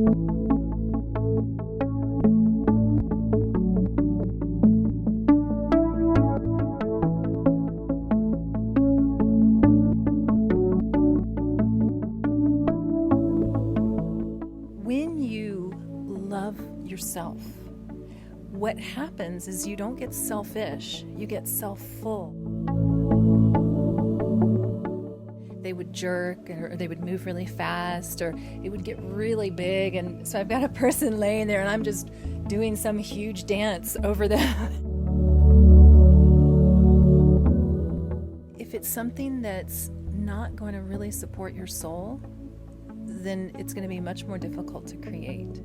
When you love yourself, what happens is you don't get selfish, you get self-full. They would jerk, or they would move really fast, or it would get really big, and so I've got a person laying there and I'm just doing some huge dance over them. If it's something that's not going to really support your soul, then it's going to be much more difficult to create.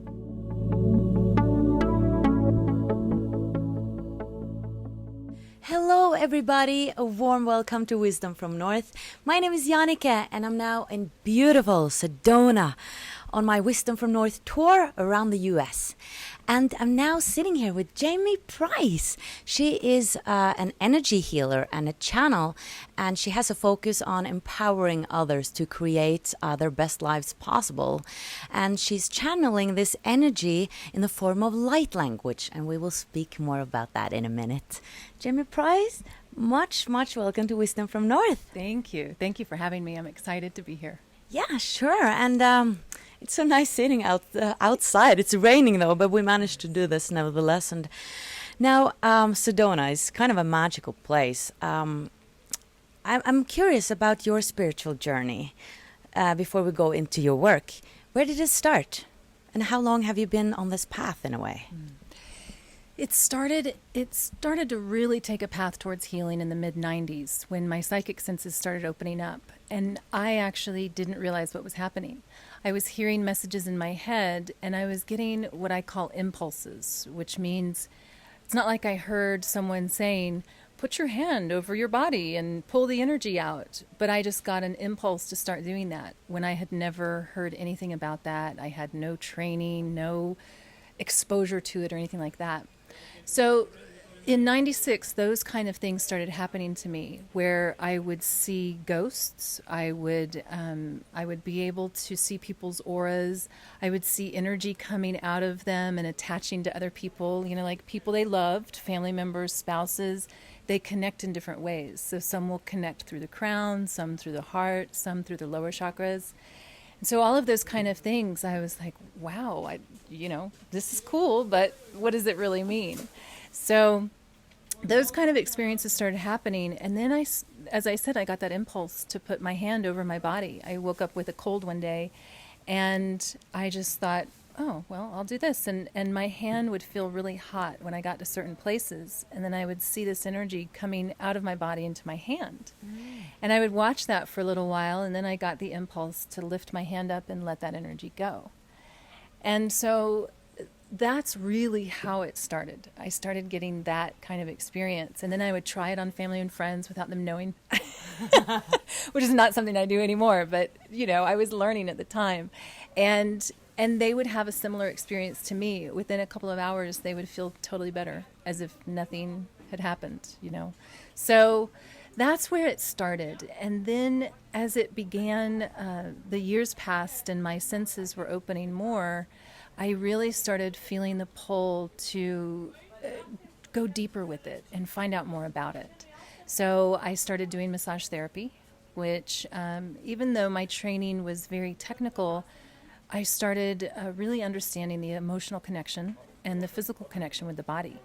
Hello everybody, a warm welcome to Wisdom from North. My name is Jannecke and I'm now in beautiful Sedona on my Wisdom from North tour around the US. And I'm now sitting here with Jamye Price. She is an energy healer and a channel, and she has a focus on empowering others to create their best lives possible. And she's channeling this energy in the form of light language, and we will speak more about that in a minute. Jamye Price, much welcome to Wisdom from North. Thank you. Thank you for having me. I'm excited to be here. Yeah, sure. And it's so nice sitting outside. It's raining though, but we managed to do this nevertheless. And now Sedona is kind of a magical place. I'm curious about your spiritual journey before we go into your work. Where did it start? And how long have you been on this path in a way? It started to really take a path towards healing in the mid-90s when my psychic senses started opening up. And I actually didn't realize what was happening. I was hearing messages in my head, and I was getting what I call impulses, which means it's not like I heard someone saying, put your hand over your body and pull the energy out. But I just got an impulse to start doing that when I had never heard anything about that. I had no training, no exposure to it or anything like that. So in 96, those kind of things started happening to me where I would see ghosts. I would be able to see people's auras. I would see energy coming out of them and attaching to other people, like people they loved, family members, spouses. They connect in different ways. So some will connect through the crown, some through the heart, some through the lower chakras. And so all of those kind of things, I was like, wow, this is cool, but what does it really mean? So those kind of experiences started happening. And then as I said, I got that impulse to put my hand over my body. I woke up with a cold one day and I just thought, oh, well, I'll do this. And my hand would feel really hot when I got to certain places. And then I would see this energy coming out of my body into my hand. And I would watch that for a little while. And then I got the impulse to lift my hand up and let that energy go. And so that's really how it started. I started getting that kind of experience. And then I would try it on family and friends without them knowing, which is not something I do anymore. But, I was learning at the time. And they would have a similar experience to me. Within a couple of hours, they would feel totally better, as if nothing had happened, So that's where it started. And then as it began, the years passed and my senses were opening more, I really started feeling the pull to go deeper with it and find out more about it. So I started doing massage therapy, which even though my training was very technical, I started really understanding the emotional connection and the physical connection with the body.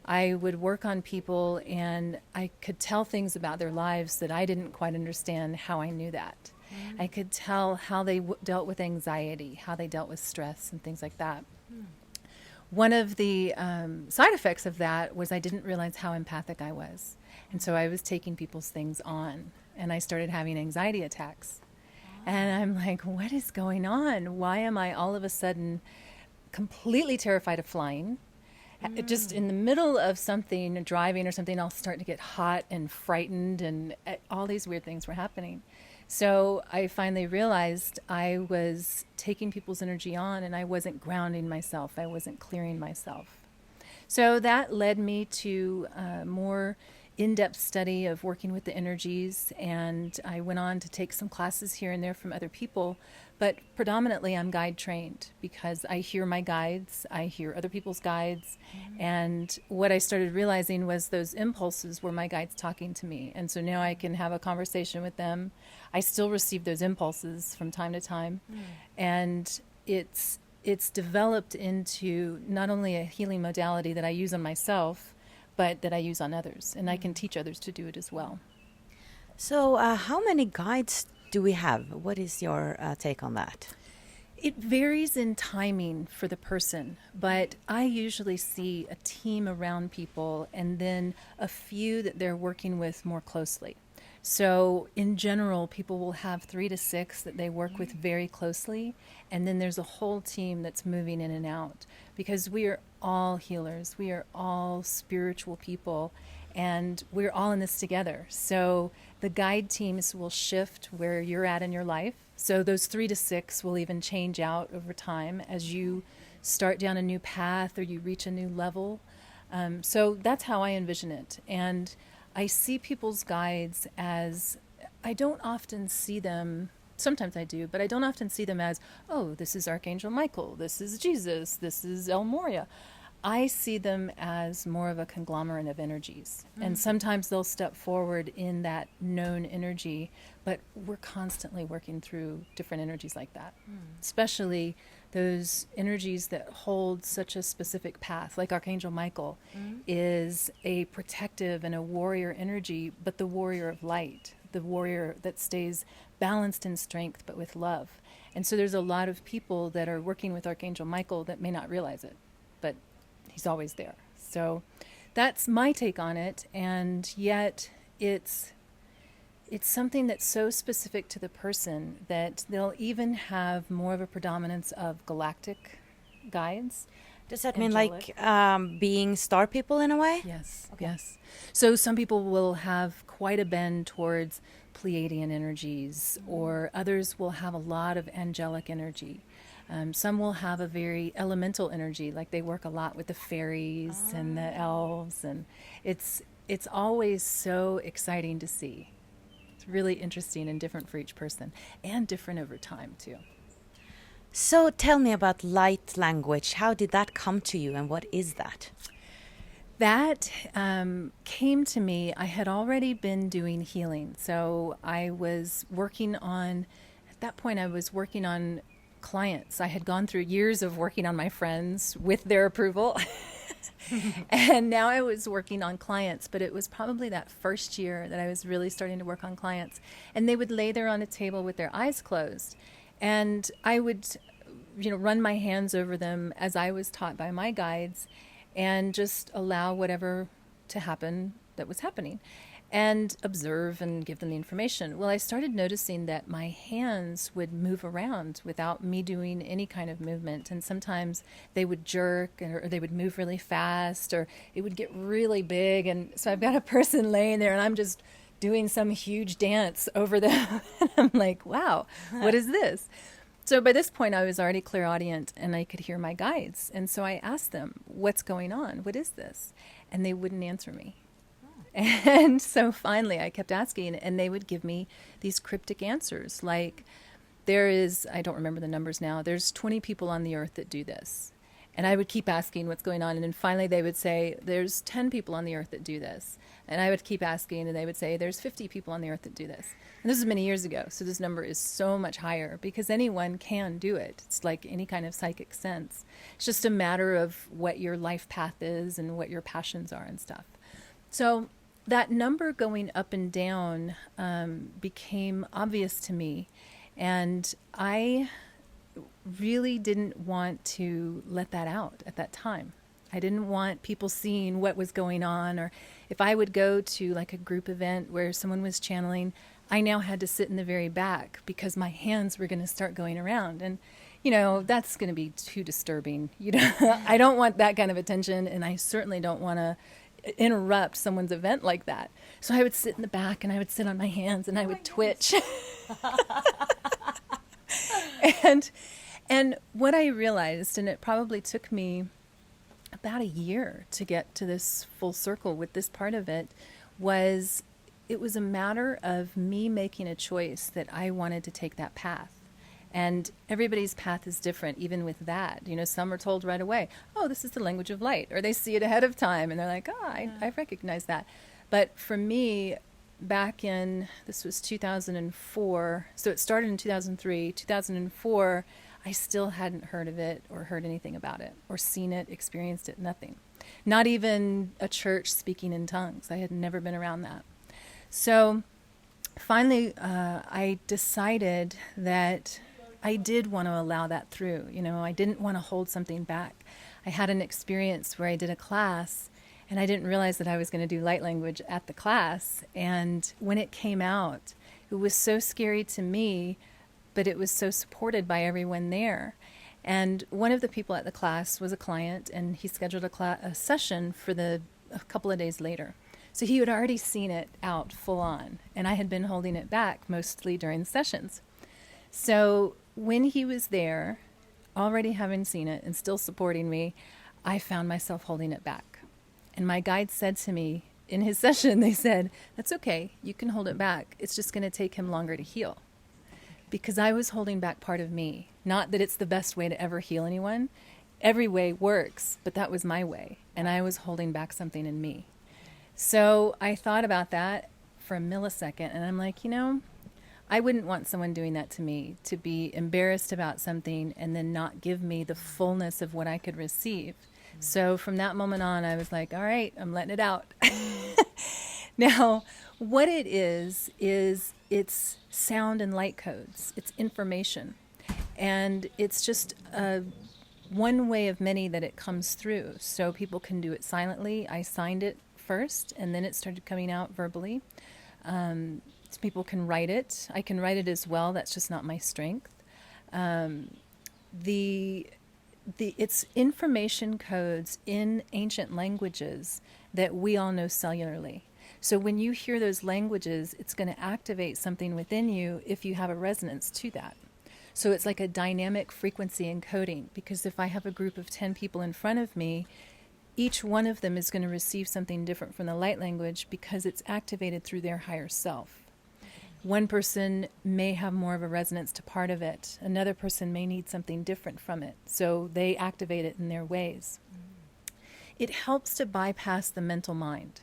I would work on people and I could tell things about their lives that I didn't quite understand how I knew that. I could tell how they dealt with anxiety, how they dealt with stress and things like that. One of the side effects of that was I didn't realize how empathic I was. And so I was taking people's things on and I started having anxiety attacks. And I'm like, what is going on? Why am I all of a sudden completely terrified of flying? Just in the middle of something, driving or something, I'll start to get hot and frightened and all these weird things were happening. So I finally realized I was taking people's energy on and I wasn't grounding myself. I wasn't clearing myself. So that led me to more in-depth study of working with the energies, and I went on to take some classes here and there from other people, but predominantly I'm guide trained because I hear my guides, I hear other people's guides, and what I started realizing was those impulses were my guides talking to me, and so now I can have a conversation with them. I still receive those impulses from time to time, and it's developed into not only a healing modality that I use on myself, but that I use on others, and I can teach others to do it as well. So how many guides do we have? What is your take on that? It varies in timing for the person, but I usually see a team around people and then a few that they're working with more closely. So in general, people will have 3 to 6 that they work with very closely, and then there's a whole team that's moving in and out, because we are all healers, we are all spiritual people, and we're all in this together. So the guide teams will shift where you're at in your life. So those 3 to 6 will even change out over time as you start down a new path or you reach a new level. So that's how I envision it. And I see people's guides as, I don't often see them, sometimes I do, but I don't often see them as, oh, this is Archangel Michael, this is Jesus, this is El Moria. I see them as more of a conglomerate of energies. And sometimes they'll step forward in that known energy, but we're constantly working through different energies like that, especially those energies that hold such a specific path, like Archangel Michael is a protective and a warrior energy, but the warrior of light, the warrior that stays balanced in strength, but with love. And so there's a lot of people that are working with Archangel Michael that may not realize it, but he's always there. So that's my take on it, and yet it's something that's so specific to the person that they'll even have more of a predominance of galactic guides. Does that mean like being star people in a way? Yes, yes. So some people will have quite a bend towards Pleiadian energies, or others will have a lot of angelic energy. Some will have a very elemental energy, like they work a lot with the fairies and the elves, and it's always so exciting to see. It's really interesting and different for each person, and different over time too. So tell me about light language. How did that come to you, and what is that? That came to me. I had already been doing healing, so I was working on, at that point I was working on clients. I had gone through years of working on my friends with their approval. And now I was working on clients, but it was probably that first year that I was really starting to work on clients. And they would lay there on a table with their eyes closed. And I would, run my hands over them as I was taught by my guides and just allow whatever to happen that was happening and observe and give them the information. Well, I started noticing that my hands would move around without me doing any kind of movement. And sometimes they would jerk, or they would move really fast, or it would get really big. And so I've got a person laying there and I'm just doing some huge dance over them. And I'm like, wow, what is this? So by this point, I was already clairaudient and I could hear my guides. And so I asked them, what's going on? What is this? And they wouldn't answer me. And so finally I kept asking, and they would give me these cryptic answers like, there is, I don't remember the numbers now, there's 20 people on the earth that do this. And I would keep asking what's going on, and then finally they would say, there's 10 people on the earth that do this. And I would keep asking, and they would say, there's 50 people on the earth that do this. And this is many years ago, so this number is so much higher because anyone can do it. It's like any kind of psychic sense. It's just a matter of what your life path is and what your passions are and stuff. So that number going up and down became obvious to me, and I really didn't want to let that out at that time. I didn't want people seeing what was going on, or if I would go to like a group event where someone was channeling, I now had to sit in the very back because my hands were going to start going around, and that's going to be too disturbing. I don't want that kind of attention, and I certainly don't want to interrupt someone's event like that. So I would sit in the back and I would sit on my hands and I would twitch. And what I realized, and it probably took me about a year to get to this full circle with this part of it, was it was a matter of me making a choice that I wanted to take that path. And everybody's path is different, even with that. You know, some are told right away, oh, this is the language of light, or they see it ahead of time, and they're like, oh, I recognize that. But for me, back in, this was 2004, so it started in 2003, 2004, I still hadn't heard of it or heard anything about it or seen it, experienced it, nothing. Not even a church speaking in tongues. I had never been around that. So finally, I decided that I did want to allow that through. You know, I didn't want to hold something back. I had an experience where I did a class and I didn't realize that I was going to do light language at the class. And when it came out, it was so scary to me, but it was so supported by everyone there. And one of the people at the class was a client, and he scheduled a session for a couple of days later. So he had already seen it out full on, and I had been holding it back mostly during the sessions. So when he was there, already having seen it and still supporting me, I found myself holding it back. And my guide said to me in his session, they said, that's okay, you can hold it back. It's just going to take him longer to heal. Because I was holding back part of me. Not that it's the best way to ever heal anyone. Every way works, but that was my way. And I was holding back something in me. So I thought about that for a millisecond, and I'm like, you know, I wouldn't want someone doing that to me, to be embarrassed about something and then not give me the fullness of what I could receive. So from that moment on, I was like, all right, I'm letting it out. Now, what it is it's sound and light codes. It's information. And it's just one way of many that it comes through. So people can do it silently. I signed it first, and then it started coming out verbally. People can write it. I can write it as well. That's just not my strength. It's information codes in ancient languages that we all know cellularly. So when you hear those languages, it's going to activate something within you if you have a resonance to that. So it's like a dynamic frequency encoding, because if I have a group of 10 people in front of me, each one of them is going to receive something different from the light language because it's activated through their higher self. One person may have more of a resonance to part of it. Another person may need something different from it. So they activate it in their ways. It helps to bypass the mental mind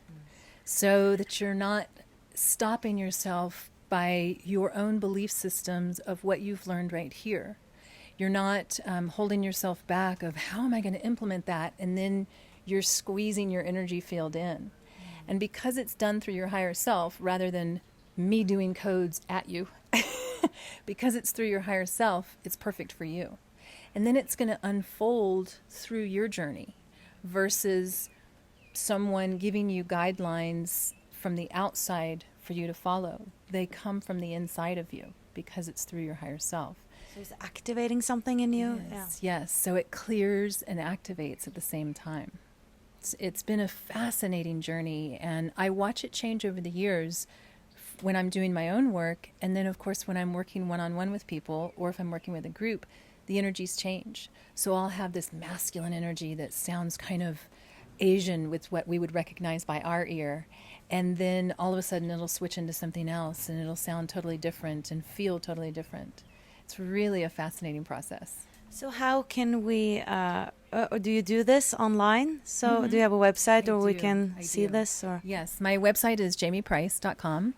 so that you're not stopping yourself by your own belief systems of what you've learned right here. You're not holding yourself back of how am I going to implement that, and then you're squeezing your energy field in. And because it's done through your higher self rather than me doing codes at you, because it's through your higher self, it's perfect for you. And then it's going to unfold through your journey versus someone giving you guidelines from the outside for you to follow. They come from the inside of you because it's through your higher self. So it's activating something in you? Yes. So it clears and activates at the same time. It's been a fascinating journey, and I watch it change over the years when I'm doing my own work, and then of course when I'm working one-on-one with people, or if I'm working with a group, the energies change. So I'll have this masculine energy that sounds kind of Asian with what we would recognize by our ear, and then all of a sudden it'll switch into something else and it'll sound totally different and feel totally different. It's really a fascinating process. So how can we, do you do this online? So do you have a website we can see this? Or? Yes, my website is jamyeprice.com.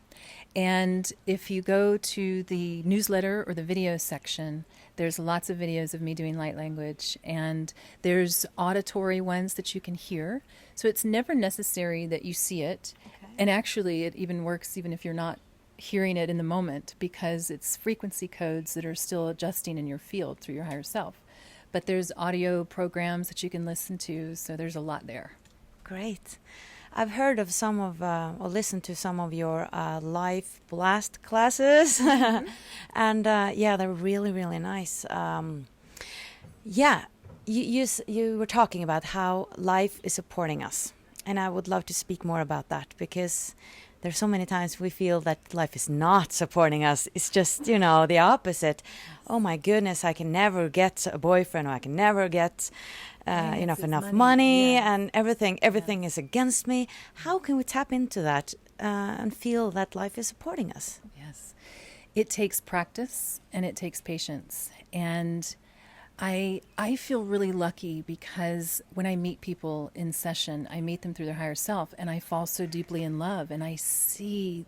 And if you go to the newsletter or the video section, there's lots of videos of me doing light language, and there's auditory ones that you can hear. So it's never necessary that you see it. Okay. And actually it even works even if you're not hearing it in the moment, because it's frequency codes that are still adjusting in your field through your higher self. But there's audio programs that you can listen to, so there's a lot there. Great. I've heard of some of, or listened to some of your live blast classes, and they're really, really nice. You were talking about how life is supporting us, and I would love to speak more about that, because there's so many times we feel that life is not supporting us. It's just, the opposite. Oh my goodness, I can never get a boyfriend, or I can never get enough money, and everything is against me. How can we tap into that and feel that life is supporting us? Yes. It takes practice and it takes patience. And I feel really lucky because when I meet people in session, I meet them through their higher self, and I fall so deeply in love, and I see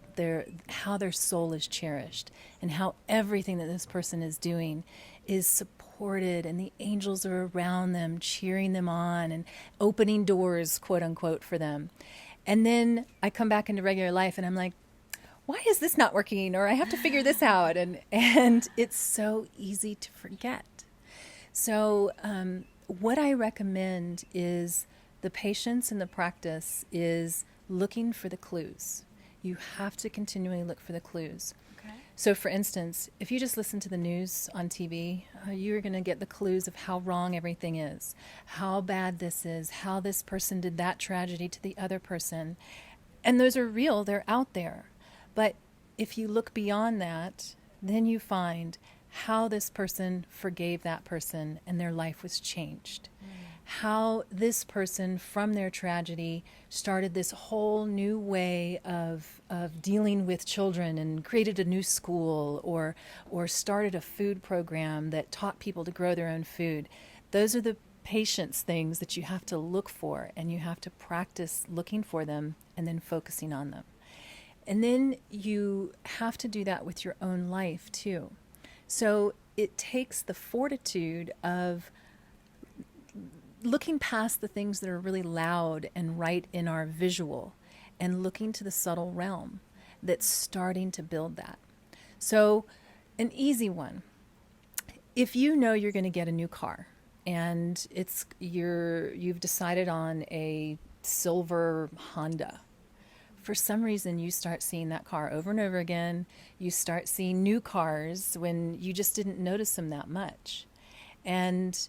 how their soul is cherished and how everything that this person is doing is supported, and the angels are around them, cheering them on and opening doors, quote unquote, for them. And then I come back into regular life and I'm like, why is this not working? Or I have to figure this out. And it's so easy to forget. So what I recommend is the patience and the practice is looking for the clues. You have to continually look for the clues. Okay. So for instance, if you just listen to the news on TV, you're going to get the clues of how wrong everything is, how bad this is, how this person did that tragedy to the other person. And those are real, they're out there. But if you look beyond that, then you find how this person forgave that person and their life was changed. How this person from their tragedy started this whole new way of dealing with children and created a new school or started a food program that taught people to grow their own food. Those are the patience things that you have to look for, and you have to practice looking for them and then focusing on them. And then you have to do that with your own life too. So it takes the fortitude of looking past the things that are really loud and right in our visual and looking to the subtle realm that's starting to build that. So an easy one, if you know you're going to get a new car and you've decided on a silver Honda, for some reason you start seeing that car over and over again. You start seeing new cars when you just didn't notice them that much. And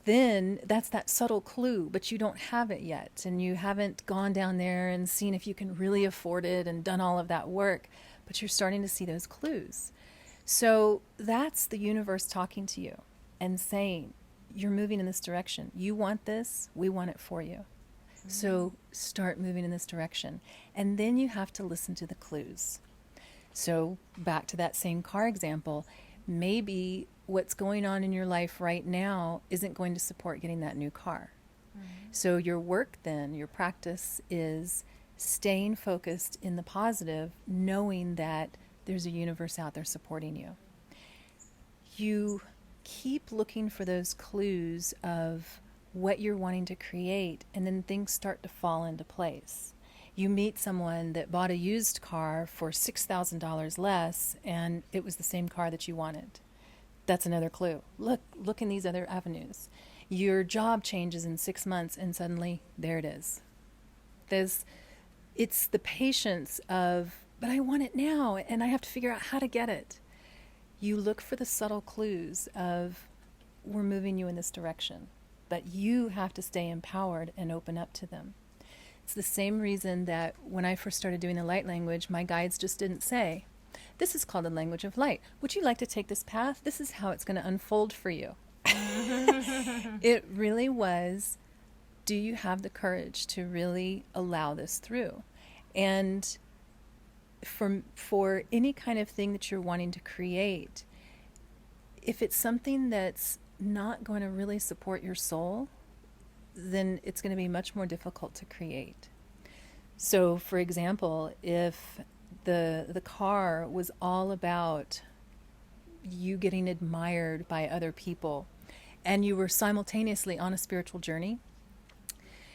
then that's that subtle clue, but you don't have it yet. And you haven't gone down there and seen if you can really afford it and done all of that work, but you're starting to see those clues. So that's the universe talking to you and saying, you're moving in this direction. You want this, we want it for you. So start moving in this direction. And then you have to listen to the clues. So back to that same car example, maybe what's going on in your life right now isn't going to support getting that new car. So your work then, your practice is staying focused in the positive, knowing that there's a universe out there supporting you. You keep looking for those clues of what you're wanting to create, and then things start to fall into place. You meet someone that bought a used car for $6,000 less, and it was the same car that you wanted. That's another clue. Look in these other avenues. Your job changes in 6 months, and suddenly, there it is. It's the patience of, but I want it now, and I have to figure out how to get it. You look for the subtle clues of, we're moving you in this direction. But you have to stay empowered and open up to them. It's the same reason that when I first started doing the light language, my guides just didn't say, this is called the language of light. Would you like to take this path? This is how it's going to unfold for you. It really was, do you have the courage to really allow this through? And for any kind of thing that you're wanting to create, if it's something that's not going to really support your soul, then it's going to be much more difficult to create. So, for example, if the car was all about you getting admired by other people, and you were simultaneously on a spiritual journey,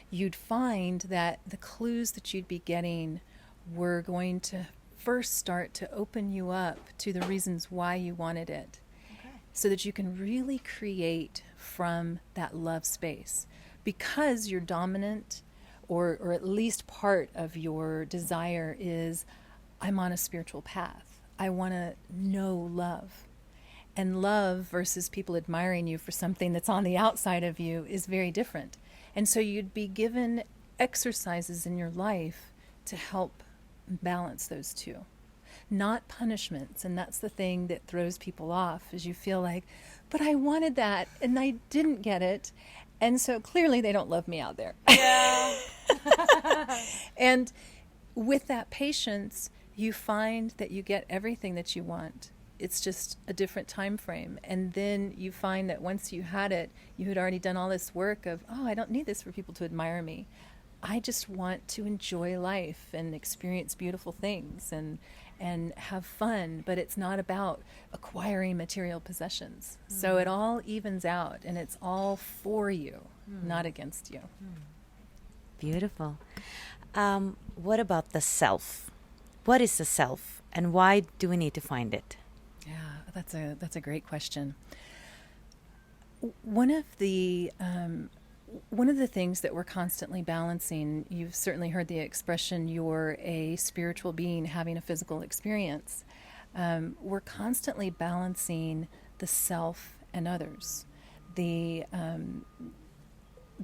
you'd find that the clues that you'd be getting were going to first start to open you up to the reasons why you wanted it. So that you can really create from that love space. Because your dominant, or at least part of your desire is, I'm on a spiritual path. I want to know love. And love versus people admiring you for something that's on the outside of you is very different. And so you'd be given exercises in your life to help balance those two, not punishments. And that's the thing that throws people off, is you feel like, but I wanted that and I didn't get it. And so clearly they don't love me out there. Yeah. And with that patience, you find that you get everything that you want. It's just a different time frame. And then you find that once you had it, you had already done all this work of, oh, I don't need this for people to admire me. I just want to enjoy life and experience beautiful things and have fun, but it's not about acquiring material possessions. So it all evens out, and it's all for you, not against you. Beautiful. What about the self? What is the self, and why do we need to find it? Yeah, that's a great question. One of the things that we're constantly balancing, you've certainly heard the expression, you're a spiritual being having a physical experience. We're constantly balancing the self and others. The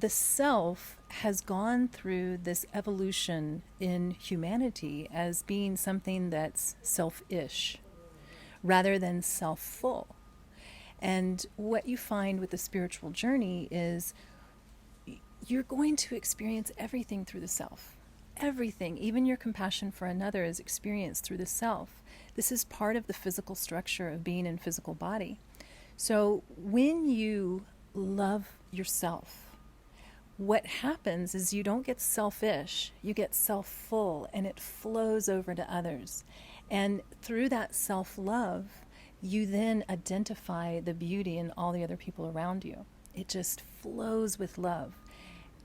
self has gone through this evolution in humanity as being something that's selfish rather than self-full. And what you find with the spiritual journey is you're going to experience everything through the self. Everything, even your compassion for another, is experienced through the self. This is part of the physical structure of being in physical body. So when you love yourself, what happens is you don't get selfish, you get self-full, and it flows over to others. And through that self-love, you then identify the beauty in all the other people around you. It just flows with love.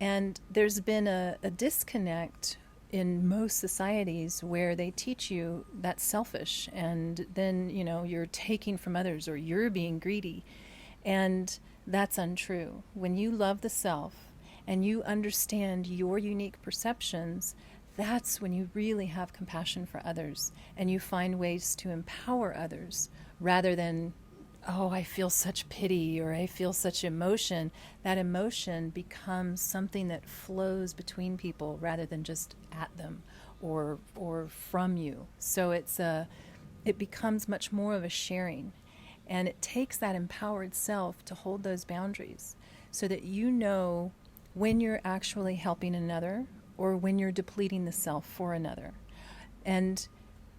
And there's been a disconnect in most societies where they teach you that's selfish, and then, you're taking from others or you're being greedy. And that's untrue. When you love the self and you understand your unique perceptions, that's when you really have compassion for others, and you find ways to empower others rather than, oh, I feel such pity or I feel such emotion. That emotion becomes something that flows between people rather than just at them or from you. So it becomes much more of a sharing, and it takes that empowered self to hold those boundaries so that you know when you're actually helping another or when you're depleting the self for another. And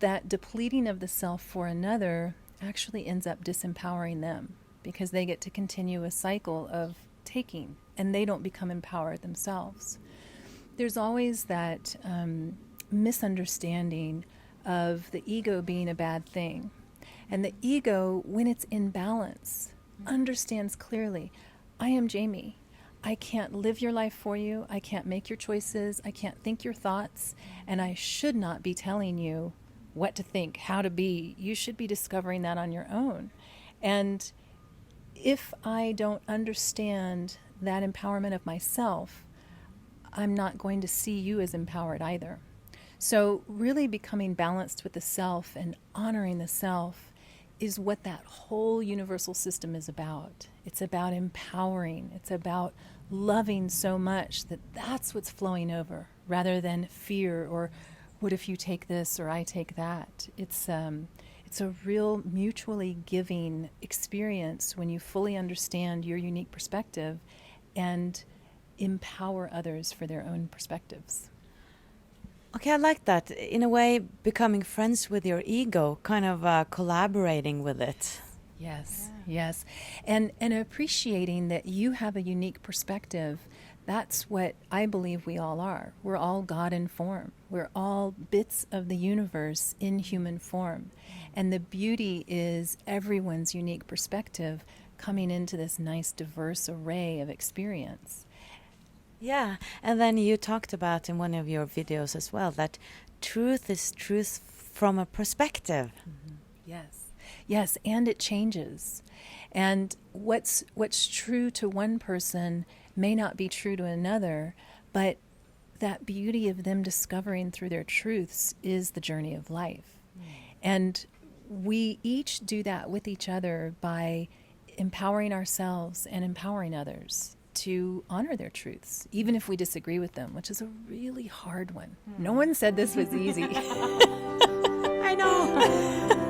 that depleting of the self for another actually ends up disempowering them, because they get to continue a cycle of taking and they don't become empowered themselves. There's always that misunderstanding of the ego being a bad thing. And the ego, when it's in balance, understands clearly, I am Jamie. I can't live your life for you. I can't make your choices. I can't think your thoughts. And I should not be telling you what to think, how to be. You should be discovering that on your own. And if I don't understand that empowerment of myself, I'm not going to see you as empowered either. So really becoming balanced with the self and honoring the self is what that whole universal system is about. It's about empowering. It's about loving so much that that's what's flowing over, rather than fear or what if you take this or I take that. It's a real mutually giving experience when you fully understand your unique perspective and empower others for their own perspectives. Okay, I like that. In a way, becoming friends with your ego, kind of collaborating with it. Yes, yes. And appreciating that you have a unique perspective. That's what I believe we all are. We're all God in form. We're all bits of the universe in human form. And the beauty is everyone's unique perspective coming into this nice, diverse array of experience. Yeah, and then you talked about in one of your videos as well that truth is truth from a perspective. Mm-hmm. Yes, yes, and it changes. And what's true to one person may not be true to another, but that beauty of them discovering through their truths is the journey of life. And we each do that with each other by empowering ourselves and empowering others to honor their truths, even if we disagree with them, which is a really hard one. No one said this was easy. I know.